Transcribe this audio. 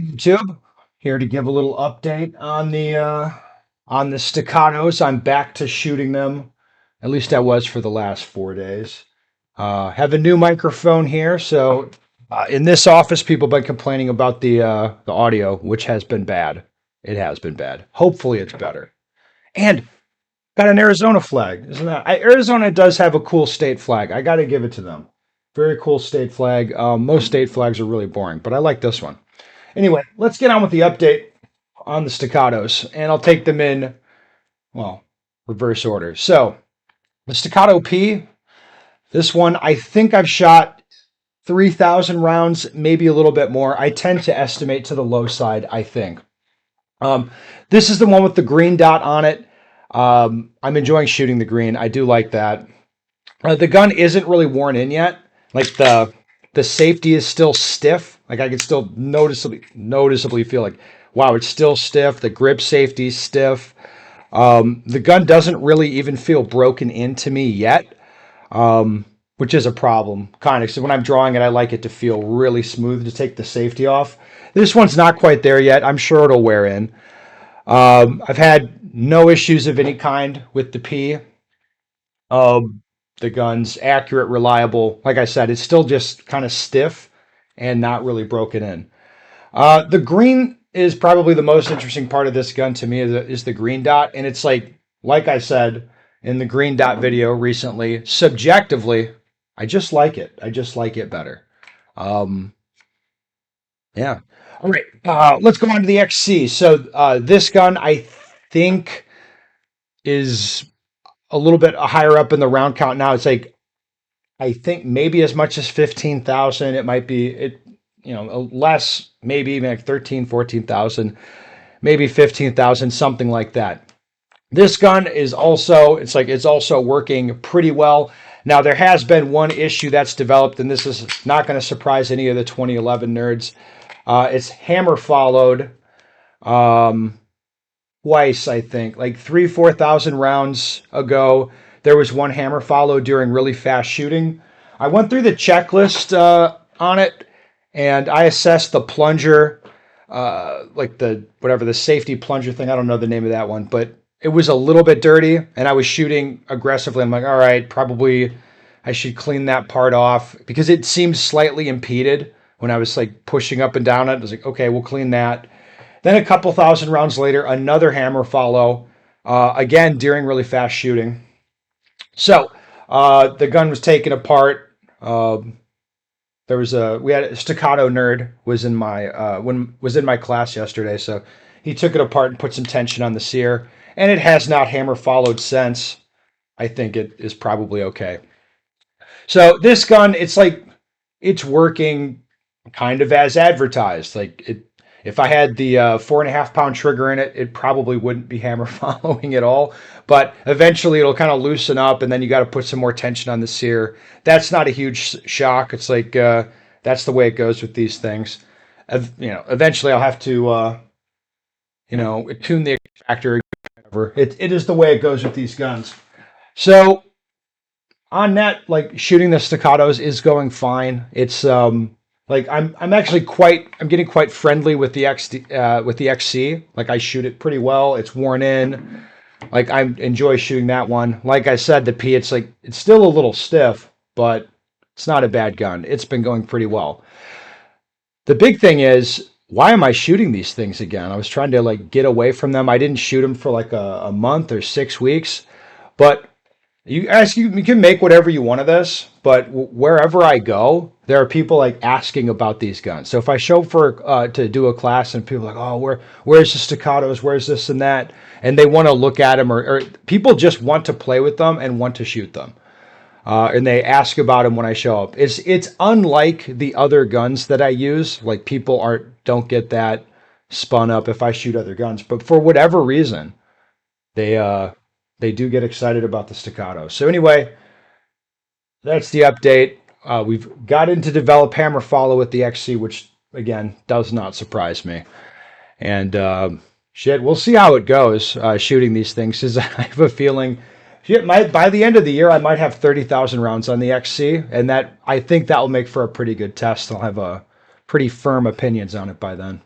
YouTube here to give a little update on the staccatos. I'm back to shooting them. At least I was for the last 4 days. Have a new microphone here, so in this office, people have been complaining about the audio, which has been bad. It has been bad. Hopefully, it's better. And got an Arizona flag, isn't that? Arizona does have a cool state flag. I got to give it to them. Very cool state flag. Most state flags are really boring, but I like this one. Anyway, let's get on with the update on the staccatos, and I'll take them in, well, reverse order. So, the Staccato P, this one, I think I've shot 3,000 rounds, maybe a little bit more. I tend to estimate to the low side, I think. This is the one with the green dot on it. I'm enjoying shooting the green. I do like that. The gun isn't really worn in yet. Like the safety is still stiff. Like I can still noticeably feel like, wow, it's still stiff. The grip safety is stiff. The gun doesn't really even feel broken into me yet, which is a problem, kind of. So when I'm drawing it, I like it to feel really smooth to take the safety off. This one's not quite there yet. I'm sure it'll wear in. I've had no issues of any kind with the P. The gun's accurate, reliable. Like I said, it's still just kind of stiff and not really broken in. The green is probably the most interesting part of this gun to me is the green dot. And it's like I said in the green dot video recently, subjectively, I just like it. I just like it better. Yeah. All right. Let's go on to the XC. So this gun, I think, is a little bit higher up in the round count now. It's like I think maybe as much as 15,000. It might be less, maybe even like 13, 14,000, maybe 15,000, something like that. This gun is also it's also working pretty well. Now there has been one issue that's developed, and this is not going to surprise any of the 2011 nerds. It's hammer followed. Twice, I think, like 4,000 rounds ago, there was one hammer follow during really fast shooting. I went through the checklist on it, and I assessed the plunger, like the safety plunger thing. I don't know the name of that one, but it was a little bit dirty, and I was shooting aggressively. I'm like, all right, probably I should clean that part off because it seemed slightly impeded when I was like pushing up and down it. I was like, okay, we'll clean that. Then a couple thousand rounds later, another hammer follow, again during really fast shooting. So the gun was taken apart. We had a Staccato nerd was in my class yesterday, so he took it apart and put some tension on the sear, and it has not hammer followed since. I think it is probably okay. So this gun, it's working kind of as advertised. If I had the 4.5 pound trigger in it, it probably wouldn't be hammer following at all. But eventually it'll kind of loosen up, and then you got to put some more tension on the sear. That's not a huge shock. It's like that's the way it goes with these things. Eventually I'll have to tune the extractor. Whatever. It is the way it goes with these guns. So on that, like shooting the staccatos is going fine. It's I'm getting quite friendly with the XC. Like I shoot it pretty well. It's worn in. Like I enjoy shooting that one. Like I said, the P, it's still a little stiff, but it's not a bad gun. It's been going pretty well. The big thing is, why am I shooting these things again? I was trying to get away from them. I didn't shoot them for a month or 6 weeks, but you can make whatever you want of this, but wherever I go, there are people asking about these guns. So if I show to do a class and people are like, oh, where's the staccatos? Where's this and that? And they want to look at them, or people just want to play with them and want to shoot them. And they ask about them when I show up. It's unlike the other guns that I use. Like people don't get that spun up if I shoot other guns, but for whatever reason, they do get excited about the staccato. So anyway, that's the update. We've got into develop hammer follow with the XC, which again does not surprise me. And we'll see how it goes shooting these things. Because I have a feeling, by the end of the year, I might have 30,000 rounds on the XC, and I think that will make for a pretty good test. I'll have pretty firm opinions on it by then.